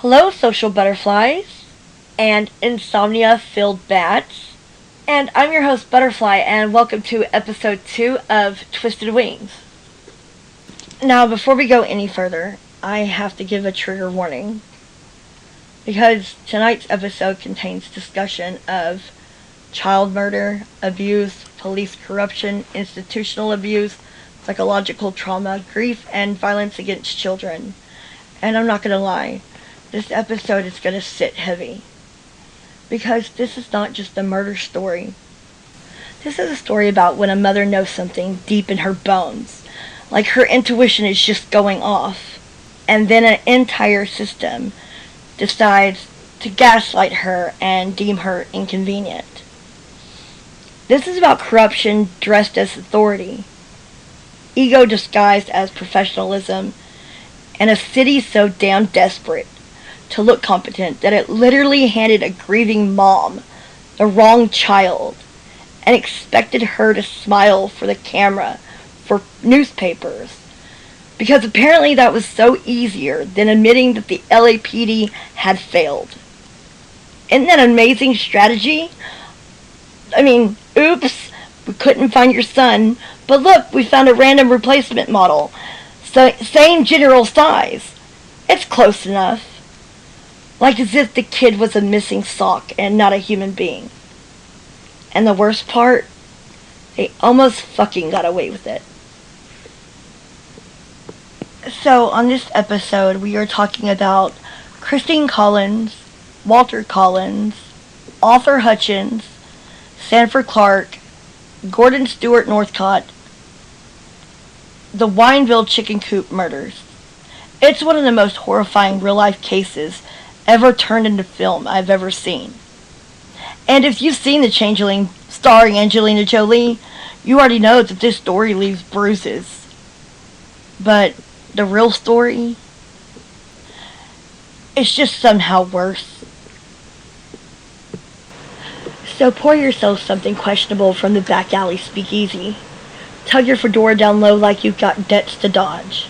Hello, social butterflies and insomnia-filled bats. And I'm your host, Butterfly, and welcome to episode 2 of Twisted Wings. Now, before we go any further, I have to give a trigger warning. Because tonight's episode contains discussion of child murder, abuse, police corruption, institutional abuse, psychological trauma, grief, and violence against children. And I'm not going to lie. This episode is going to sit heavy. Because this is not just a murder story. This is a story about when a mother knows something deep in her bones. Like her intuition is just going off. And then an entire system decides to gaslight her and deem her inconvenient. This is about corruption dressed as authority. Ego disguised as professionalism. And a city so damn desperate to look competent that it literally handed a grieving mom the wrong child and expected her to smile for the camera for newspapers, because apparently that was so easier than admitting that the LAPD had failed. Isn't that an amazing strategy? I mean, oops, we couldn't find your son, but look, we found a random replacement model. Same general size. It's close enough. Like as if the kid was a missing sock and not a human being. And the worst part, they almost fucking got away with it. So on this episode, we are talking about Christine Collins, Walter Collins, Arthur Hutchins, Sanford Clark, Gordon Stewart Northcott, the Wineville Chicken Coop Murders. It's one of the most horrifying real-life cases ever turned into film I've ever seen. And if you've seen The Changeling starring Angelina Jolie, you already know that this story leaves bruises. But the real story is just somehow worse. So pour yourself something questionable from the back alley speakeasy. Tug your fedora down low like you've got debts to dodge.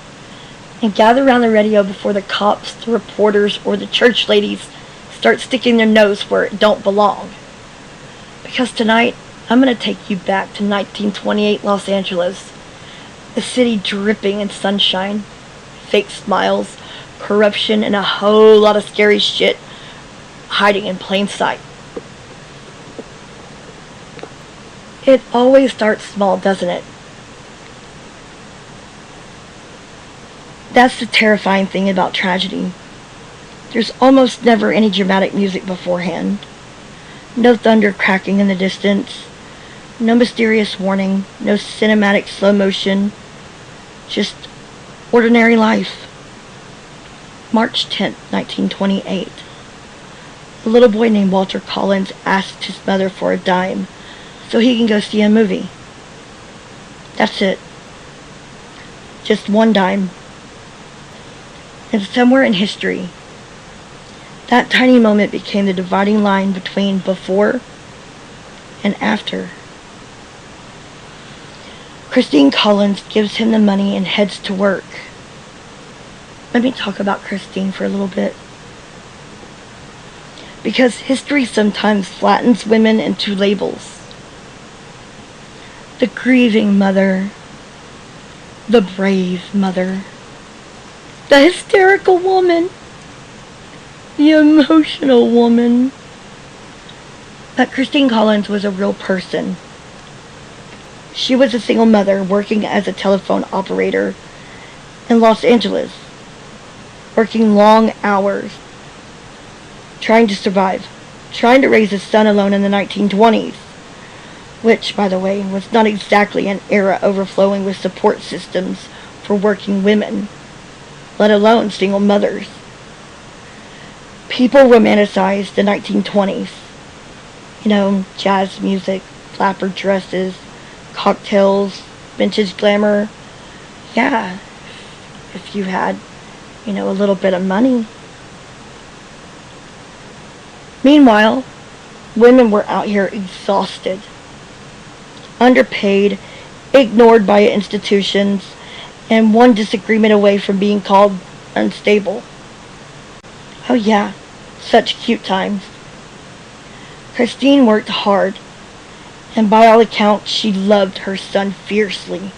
And gather around the radio before the cops, the reporters, or the church ladies start sticking their nose where it don't belong. Because tonight, I'm going to take you back to 1928 Los Angeles. A city dripping in sunshine, fake smiles, corruption, and a whole lot of scary shit hiding in plain sight. It always starts small, doesn't it? That's the terrifying thing about tragedy. There's almost never any dramatic music beforehand. No thunder cracking in the distance. No mysterious warning. No cinematic slow motion. Just ordinary life. March 10th, 1928. A little boy named Walter Collins asked his mother for a dime so he can go see a movie. That's it. Just one dime. And somewhere in history, that tiny moment became the dividing line between before and after. Christine Collins gives him the money and heads to work. Let me talk about Christine for a little bit. Because history sometimes flattens women into labels. The grieving mother. The brave mother. The hysterical woman. The emotional woman. But Christine Collins was a real person. She was a single mother working as a telephone operator in Los Angeles. Working long hours. Trying to survive. Trying to raise a son alone in the 1920s. Which, by the way, was not exactly an era overflowing with support systems for working women, let alone single mothers. People romanticized the 1920s. You know, jazz music, flapper dresses, cocktails, vintage glamour. Yeah, if you had, a little bit of money. Meanwhile, women were out here exhausted, underpaid, ignored by institutions, and one disagreement away from being called unstable. Oh yeah, such cute times. Christine worked hard, and by all accounts she loved her son fiercely.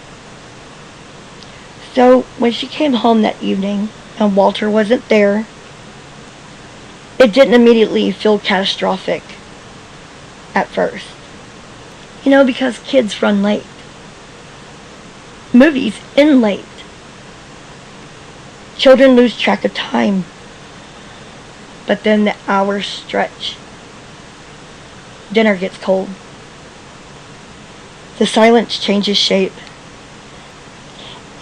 So when she came home that evening and Walter wasn't there, it didn't immediately feel catastrophic at first. Because kids run late. Movies end late. Children lose track of time. But then the hours stretch. Dinner gets cold. The silence changes shape.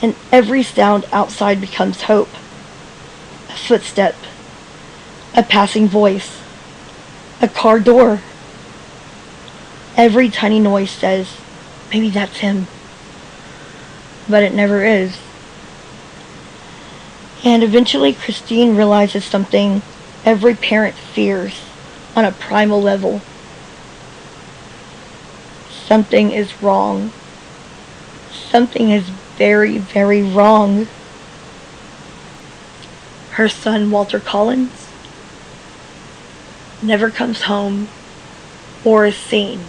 And every sound outside becomes hope. A footstep. A passing voice. A car door. Every tiny noise says, maybe that's him. But it never is. And eventually Christine realizes something every parent fears on a primal level. Something is wrong. Something is very, very wrong. Her son, Walter Collins, never comes home or is seen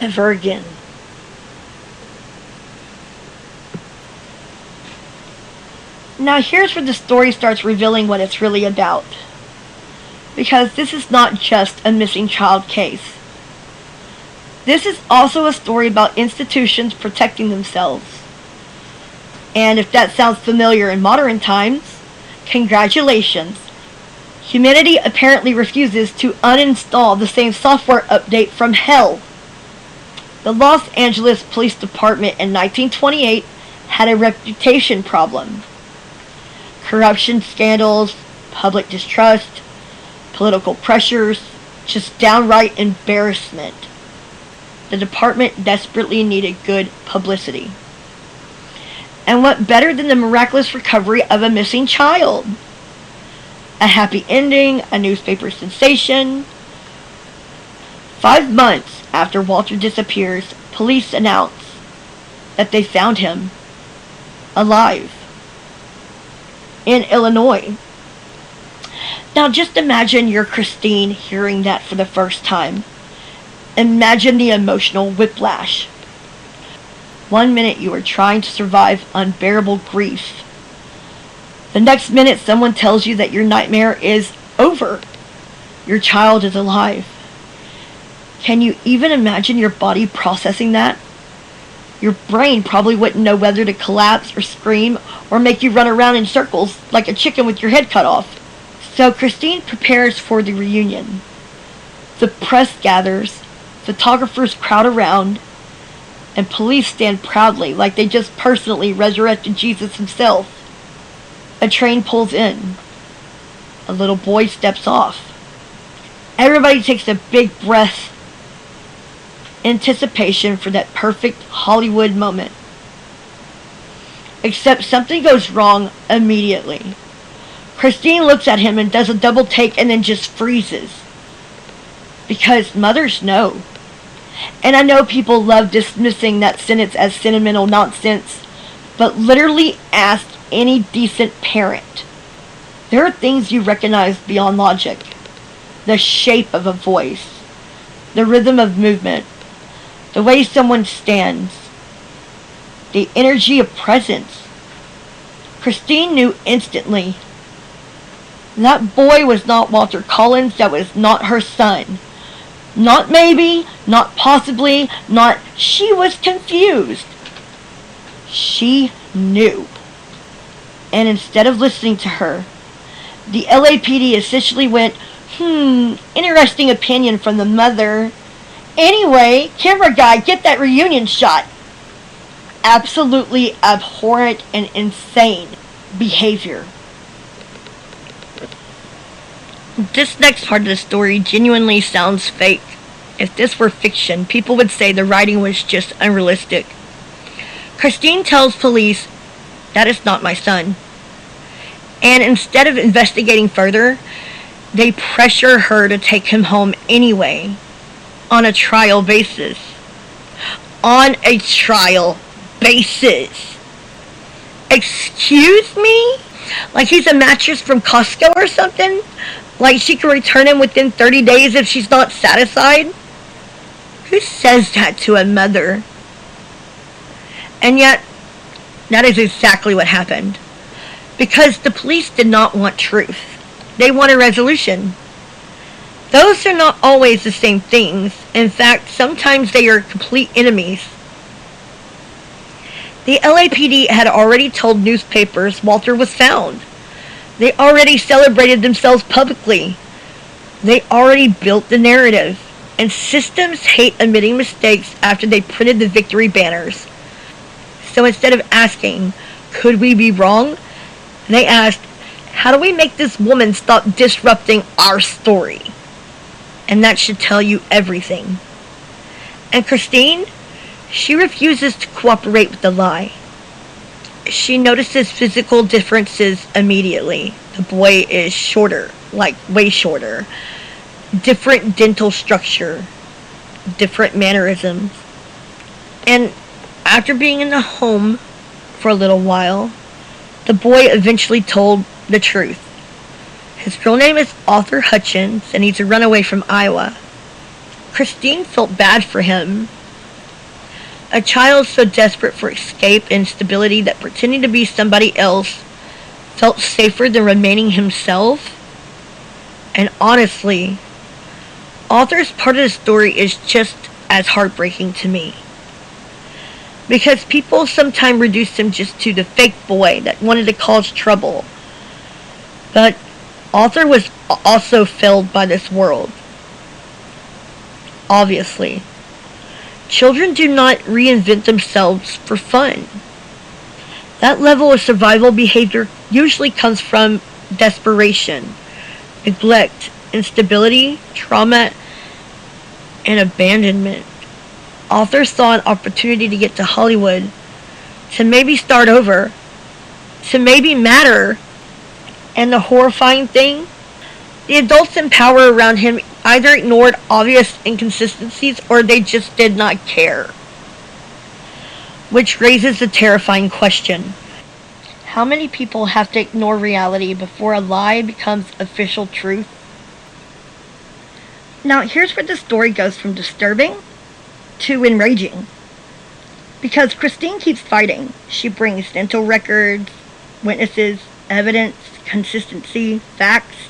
ever again. Now here's where the story starts revealing what it's really about. Because this is not just a missing child case. This is also a story about institutions protecting themselves. And if that sounds familiar in modern times, congratulations. Humanity apparently refuses to uninstall the same software update from hell. The Los Angeles Police Department in 1928 had a reputation problem. Corruption scandals, public distrust, political pressures, just downright embarrassment. The department desperately needed good publicity. And what better than the miraculous recovery of a missing child? A happy ending, a newspaper sensation. 5 months after Walter disappears, police announce that they found him alive in Illinois. Now just imagine you're Christine hearing that for the first time. Imagine the emotional whiplash. 1 minute you are trying to survive unbearable grief. The next minute someone tells you that your nightmare is over. Your child is alive. Can you even imagine your body processing that? Your brain probably wouldn't know whether to collapse or scream or make you run around in circles like a chicken with your head cut off. So Christine prepares for the reunion. The press gathers, photographers crowd around, and police stand proudly like they just personally resurrected Jesus himself. A train pulls in. A little boy steps off. Everybody takes a big breath. Anticipation for that perfect Hollywood moment. Except something goes wrong immediately. Christine looks at him and does a double take and then just freezes. Because mothers know. And I know people love dismissing that sentence as sentimental nonsense, but literally ask any decent parent. There are things you recognize beyond logic. The shape of a voice, the rhythm of movement, the way someone stands, the energy of presence. Christine knew instantly. That boy was not Walter Collins. That was not her son. Not maybe, not possibly, not... She was confused. She knew. And instead of listening to her, the LAPD essentially went, interesting opinion from the mother. Anyway, camera guy, get that reunion shot. Absolutely abhorrent and insane behavior. This next part of the story genuinely sounds fake. If this were fiction, people would say the writing was just unrealistic. Christine tells police, that is not my son. And instead of investigating further, they pressure her to take him home anyway, on a trial basis. On a trial basis. Excuse me? Like he's a mattress from Costco or something? Like she can return him within 30 days if she's not satisfied? Who says that to a mother? And yet, that is exactly what happened. Because the police did not want truth. They want a resolution. Those are not always the same things. In fact, sometimes they are complete enemies. The LAPD had already told newspapers Walter was found. They already celebrated themselves publicly. They already built the narrative. And systems hate admitting mistakes after they printed the victory banners. So instead of asking, could we be wrong? They asked, how do we make this woman stop disrupting our story? And that should tell you everything. And Christine, she refuses to cooperate with the lie. She notices physical differences immediately. The boy is shorter, like way shorter. Different dental structure. Different mannerisms. And after being in the home for a little while, the boy eventually told the truth. His real name is Arthur Hutchins, and he's a runaway from Iowa. Christine felt bad for him. A child so desperate for escape and stability that pretending to be somebody else felt safer than remaining himself. And honestly, Arthur's part of the story is just as heartbreaking to me. Because people sometimes reduce him just to the fake boy that wanted to cause trouble. But Arthur was also failed by this world. Obviously. Children do not reinvent themselves for fun. That level of survival behavior usually comes from desperation, neglect, instability, trauma, and abandonment. Arthur saw an opportunity to get to Hollywood, to maybe start over, to maybe matter. And the horrifying thing, the adults in power around him either ignored obvious inconsistencies or they just did not care. Which raises the terrifying question. How many people have to ignore reality before a lie becomes official truth? Now here's where the story goes from disturbing to enraging. Because Christine keeps fighting. She brings dental records, witnesses, evidence, consistency, facts.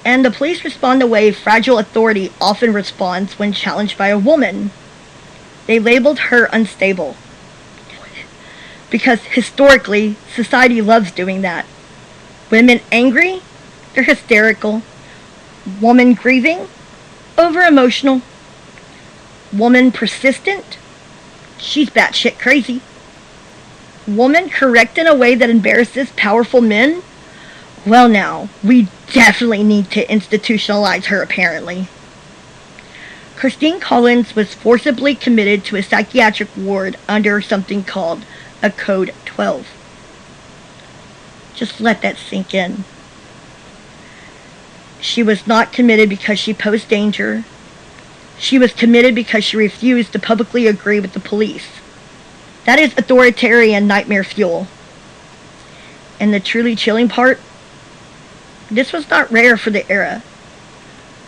And the police respond the way fragile authority often responds when challenged by a woman. They labeled her unstable. Because historically, society loves doing that. Women angry, they're hysterical. Woman grieving, over-emotional. Woman persistent, she's batshit crazy. Woman correct in a way that embarrasses powerful men? Well now, we definitely need to institutionalize her apparently. Christine Collins was forcibly committed to a psychiatric ward under something called a Code 12. Just let that sink in. She was not committed because she posed danger. She was committed because she refused to publicly agree with the police. That is authoritarian nightmare fuel. And the truly chilling part? This was not rare for the era.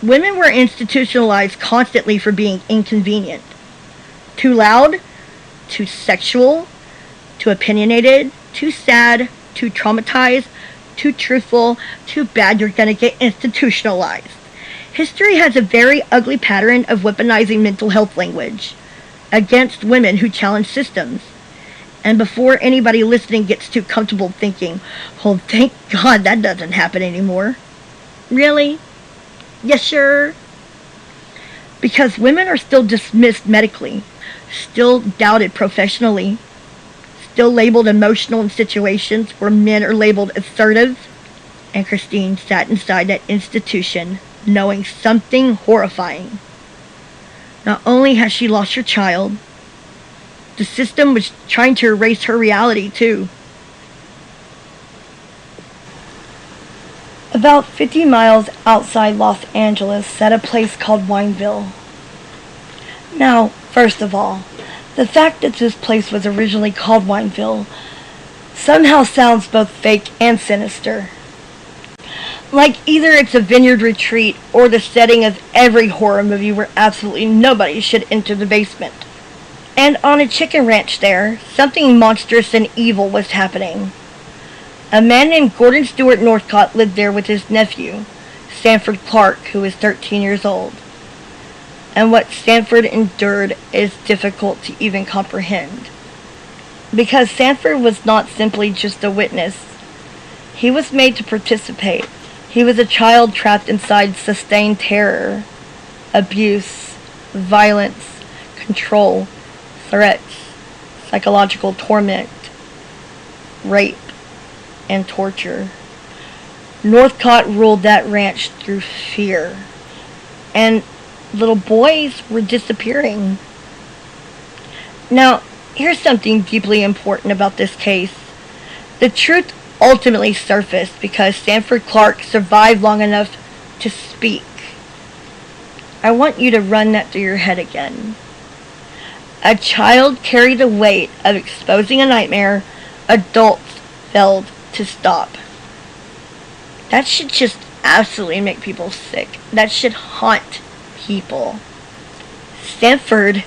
Women were institutionalized constantly for being inconvenient. Too loud, too sexual, too opinionated, too sad, too traumatized, too truthful, too bad you're gonna get institutionalized. History has a very ugly pattern of weaponizing mental health language against women who challenge systems. And before anybody listening gets too comfortable thinking, oh, thank God that doesn't happen anymore. Really? Yes, sure. Because women are still dismissed medically, still doubted professionally, still labeled emotional in situations where men are labeled assertive. And Christine sat inside that institution knowing something horrifying. Not only has she lost her child, the system was trying to erase her reality too. About 50 miles outside Los Angeles at a place called Wineville. Now, first of all, the fact that this place was originally called Wineville somehow sounds both fake and sinister. Like either it's a vineyard retreat or the setting of every horror movie where absolutely nobody should enter the basement. And on a chicken ranch there, something monstrous and evil was happening. A man named Gordon Stewart Northcott lived there with his nephew, Sanford Clark, who was 13 years old. And what Sanford endured is difficult to even comprehend. Because Sanford was not simply just a witness. He was made to participate. He was a child trapped inside sustained terror, abuse, violence, control, threats, psychological torment, rape, and torture. Northcott ruled that ranch through fear, and little boys were disappearing. Now, here's something deeply important about this case. The truth ultimately surfaced because Sanford Clark survived long enough to speak. I want you to run that through your head again. A child carried the weight of exposing a nightmare adults failed to stop. That should just absolutely make people sick. That should haunt people. Sanford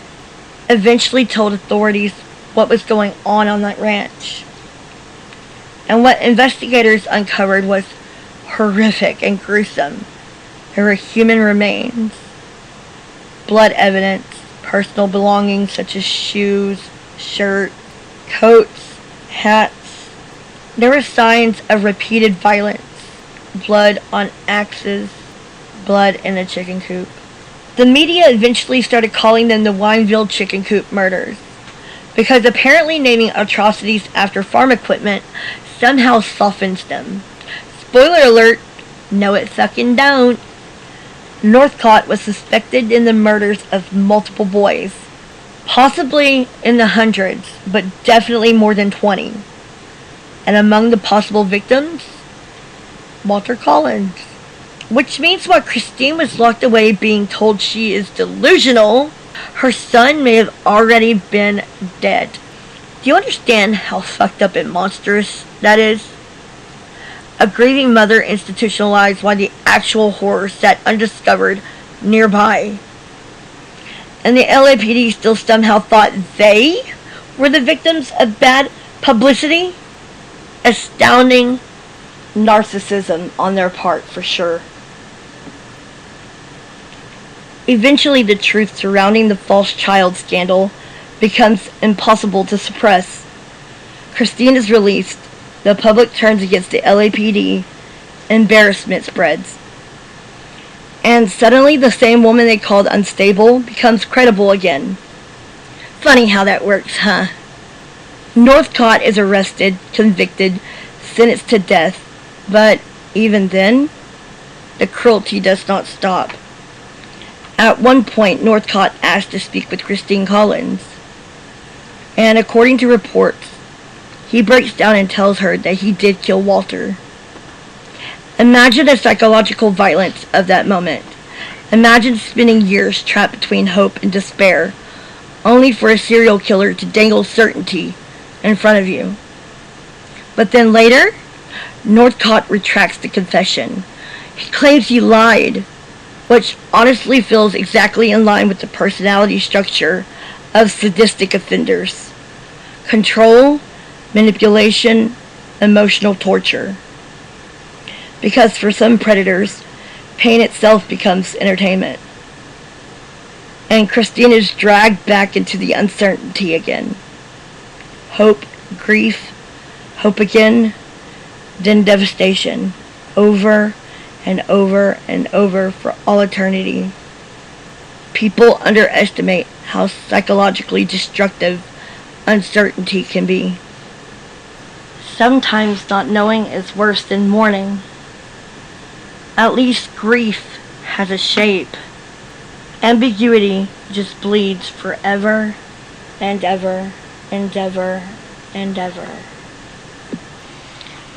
eventually told authorities what was going on that ranch. And what investigators uncovered was horrific and gruesome. There were human remains, blood evidence, personal belongings such as shoes, shirt, coats, hats. There were signs of repeated violence, blood on axes, blood in the chicken coop. The media eventually started calling them the Wineville Chicken Coop Murders, because apparently naming atrocities after farm equipment somehow softens them. Spoiler alert, no it fucking don't. Northcott was suspected in the murders of multiple boys, possibly in the hundreds, but definitely more than 20. And among the possible victims, Walter Collins. Which means while Christine was locked away being told she is delusional, her son may have already been dead. Do you understand how fucked up and monstrous that is? A grieving mother institutionalized while the actual horror sat undiscovered nearby. And the LAPD still somehow thought they were the victims of bad publicity? Astounding narcissism on their part, for sure. Eventually, the truth surrounding the false child scandal becomes impossible to suppress. Christine is released. The public turns against the LAPD. Embarrassment spreads. And suddenly the same woman they called unstable becomes credible again. Funny how that works, huh? Northcott is arrested, convicted, sentenced to death. But even then, the cruelty does not stop. At one point, Northcott asked to speak with Christine Collins. And according to reports, he breaks down and tells her that he did kill Walter. Imagine the psychological violence of that moment. Imagine spending years trapped between hope and despair, only for a serial killer to dangle certainty in front of you. But then later, Northcott retracts the confession. He claims he lied, which honestly feels exactly in line with the personality structure of sadistic offenders. Control, manipulation, emotional torture. Because for some predators, pain itself becomes entertainment. And Christine is dragged back into the uncertainty again. Hope, grief, hope again, then devastation, over and over and over for all eternity. People underestimate how psychologically destructive uncertainty can be. Sometimes not knowing is worse than mourning. At least grief has a shape. Ambiguity just bleeds forever and ever and ever and ever.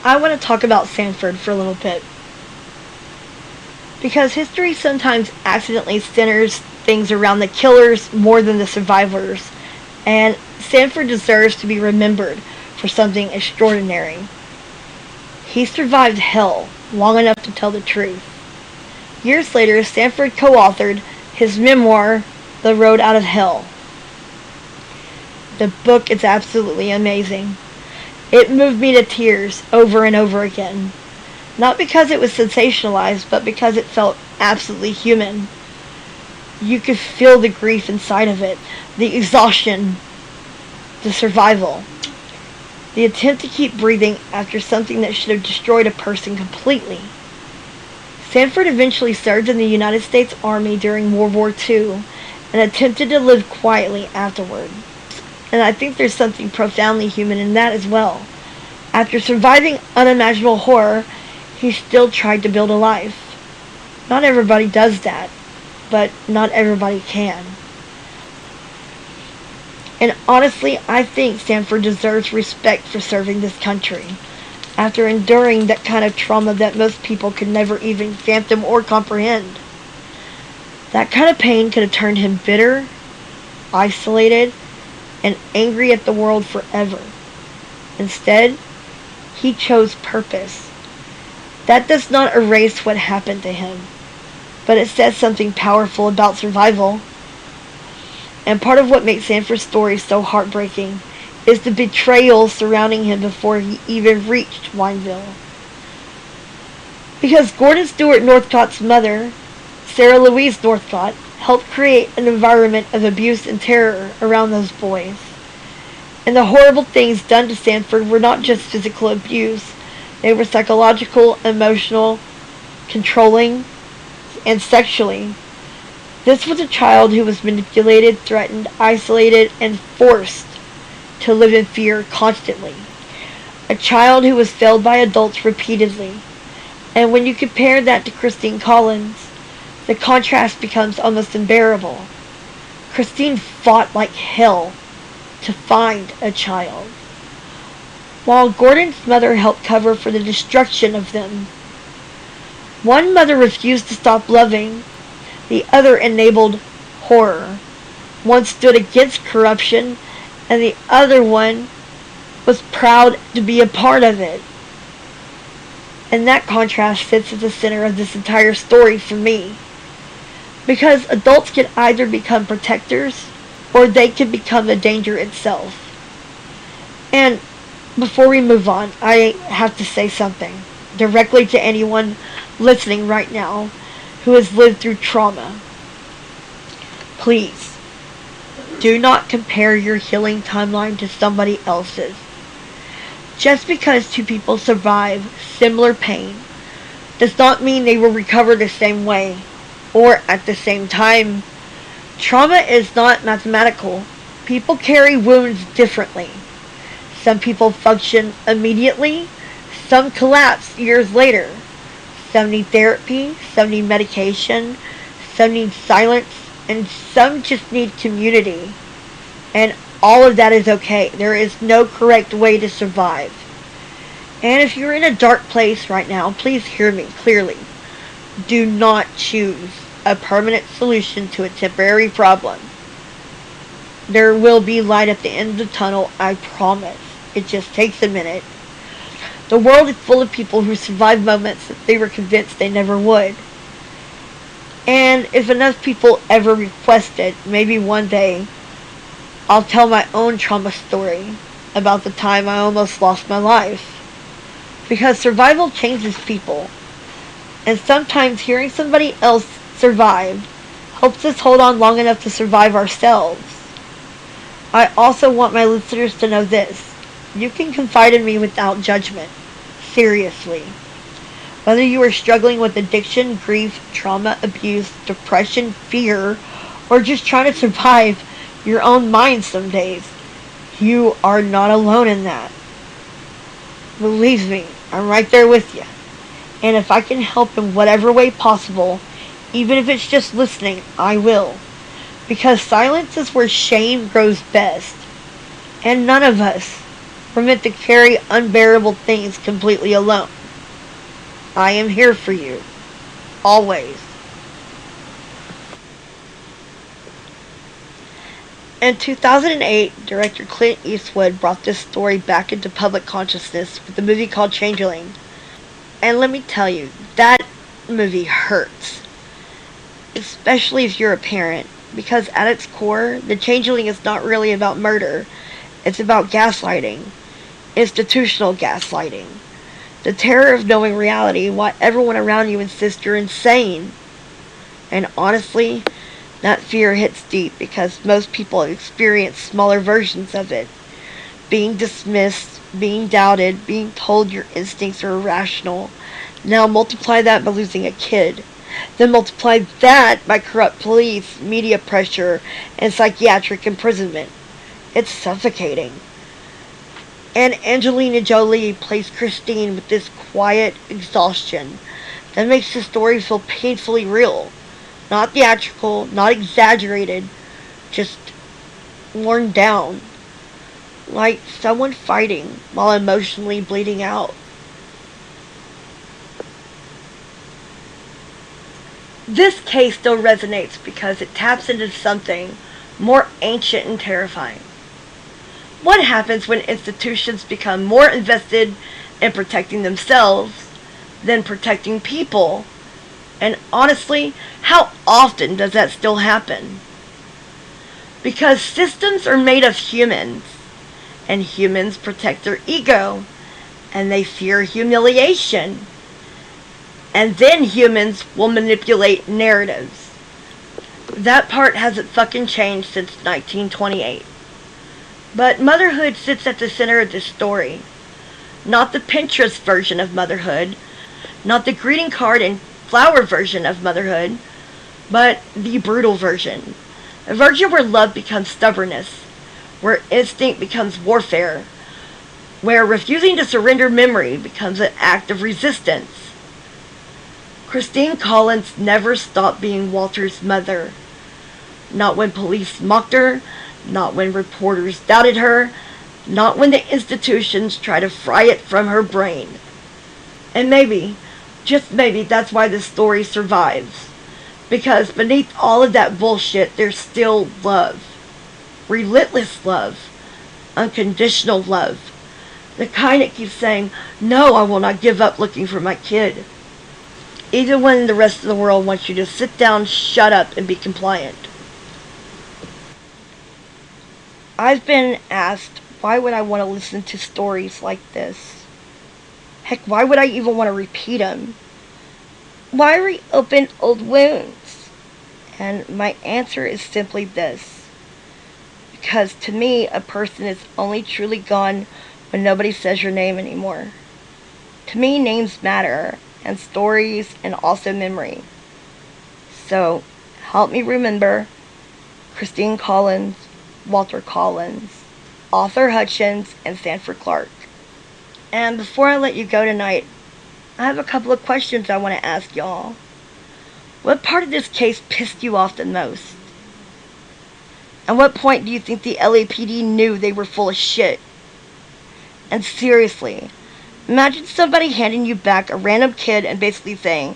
I want to talk about Sanford for a little bit, because history sometimes accidentally centers things around the killers more than the survivors, and Sanford deserves to be remembered for for something extraordinary. He survived hell long enough to tell the truth. Years later, Sanford co-authored his memoir, The Road Out of Hell. The book is absolutely amazing. It moved me to tears over and over again. Not because it was sensationalized, but because it felt absolutely human. You could feel the grief inside of it, the exhaustion, the survival, the attempt to keep breathing after something that should have destroyed a person completely. Sanford eventually served in the United States Army during World War II and attempted to live quietly afterward. And I think there's something profoundly human in that as well. After surviving unimaginable horror, he still tried to build a life. Not everybody does that, but not everybody can. And honestly, I think Sanford deserves respect for serving this country, after enduring that kind of trauma that most people could never even fathom or comprehend. That kind of pain could have turned him bitter, isolated, and angry at the world forever. Instead, he chose purpose. That does not erase what happened to him, but it says something powerful about survival. And part of what makes Sanford's story so heartbreaking is the betrayal surrounding him before he even reached Wineville. Because Gordon Stewart Northcott's mother, Sarah Louise Northcott, helped create an environment of abuse and terror around those boys. And the horrible things done to Sanford were not just physical abuse. They were psychological, emotional, controlling, and sexually. This was a child who was manipulated, threatened, isolated, and forced to live in fear constantly. A child who was failed by adults repeatedly. And when you compare that to Christine Collins, the contrast becomes almost unbearable. Christine fought like hell to find a child, while Gordon's mother helped cover for the destruction of them. One mother refused to stop loving, the other enabled horror. One stood against corruption, and the other one was proud to be a part of it. And that contrast sits at the center of this entire story for me. Because adults can either become protectors, or they can become the danger itself. And before we move on, I have to say something directly to anyone listening right now who has lived through trauma. Please, do not compare your healing timeline to somebody else's. Just because two people survive similar pain does not mean they will recover the same way or at the same time. Trauma is not mathematical. People carry wounds differently. Some people function immediately, some collapse years later. Some need therapy, some need medication, some need silence, and some just need community. And all of that is okay. There is no correct way to survive. And if you're in a dark place right now, please hear me clearly. Do not choose a permanent solution to a temporary problem. There will be light at the end of the tunnel, I promise. It just takes a minute. The world is full of people who survive moments that they were convinced they never would. And if enough people ever request it, maybe one day I'll tell my own trauma story about the time I almost lost my life. Because survival changes people. And sometimes hearing somebody else survive helps us hold on long enough to survive ourselves. I also want my listeners to know this. You can confide in me without judgment. Seriously. Whether you are struggling with addiction, grief, trauma, abuse, depression, fear, or just trying to survive your own mind some days, you are not alone in that. Believe me, I'm right there with you. And if I can help in whatever way possible, even if it's just listening, I will. Because silence is where shame grows best. And none of us were meant to carry unbearable things completely alone. I am here for you. Always. In 2008, director Clint Eastwood brought this story back into public consciousness with a movie called Changeling. And let me tell you, that movie hurts. Especially if you're a parent. Because at its core, The Changeling is not really about murder. It's about gaslighting. Institutional gaslighting. The terror of knowing reality while everyone around you insists you're insane. And honestly, that fear hits deep because most people experience smaller versions of it. Being dismissed, being doubted, being told your instincts are irrational. Now multiply that by losing a kid. Then multiply that by corrupt police, media pressure, and psychiatric imprisonment. It's suffocating. And Angelina Jolie plays Christine with this quiet exhaustion that makes the story feel painfully real. Not theatrical, not exaggerated, just worn down. Like someone fighting while emotionally bleeding out. This case still resonates because it taps into something more ancient and terrifying. What happens when institutions become more invested in protecting themselves than protecting people? And honestly, how often does that still happen? Because systems are made of humans, and humans protect their ego, and they fear humiliation. And then humans will manipulate narratives. That part hasn't fucking changed since 1928. But motherhood sits at the center of this story. Not the Pinterest version of motherhood, not the greeting card and flower version of motherhood, but the brutal version. A version where love becomes stubbornness, where instinct becomes warfare, where refusing to surrender memory becomes an act of resistance. Christine Collins never stopped being Walter's mother. Not when police mocked her, not when reporters doubted her, not when the institutions tried to fry it from her brain. And maybe, just maybe, that's why this story survives. Because beneath all of that bullshit, there's still love. Relentless love. Unconditional love. The kind that keeps saying, no, I will not give up looking for my kid. Even when the rest of the world wants you to sit down, shut up, and be compliant. I've been asked, why would I want to listen to stories like this? Heck, why would I even want to repeat them? Why reopen old wounds? And my answer is simply this. Because to me, a person is only truly gone when nobody says your name anymore. To me, names matter, and stories, and also memory. So, help me remember Christine Collins, Walter Collins, Arthur Hutchins, and Sanford Clark. And before I let you go tonight, I have a couple of questions I want to ask y'all. What part of this case pissed you off the most? At what point do you think the LAPD knew they were full of shit? And seriously, imagine somebody handing you back a random kid and basically saying,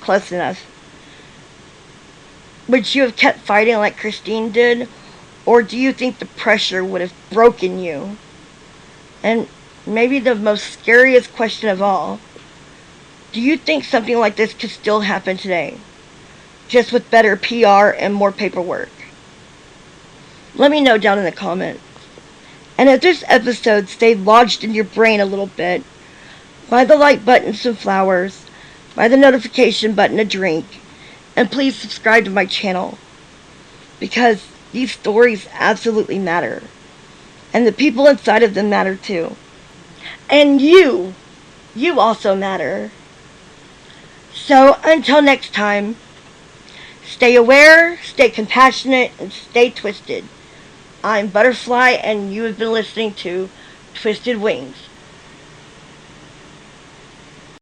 close enough. Would you have kept fighting like Christine did? Or do you think the pressure would have broken you? And maybe the most scariest question of all, do you think something like this could still happen today? Just with better PR and more paperwork? Let me know down in the comments. And if this episode stayed lodged in your brain a little bit, buy the like button some flowers, buy the notification button a drink, and please subscribe to my channel. Because these stories absolutely matter. And the people inside of them matter too. And you also matter. So until next time, stay aware, stay compassionate, and stay twisted. I'm Butterfly, and you have been listening to Twisted Wings.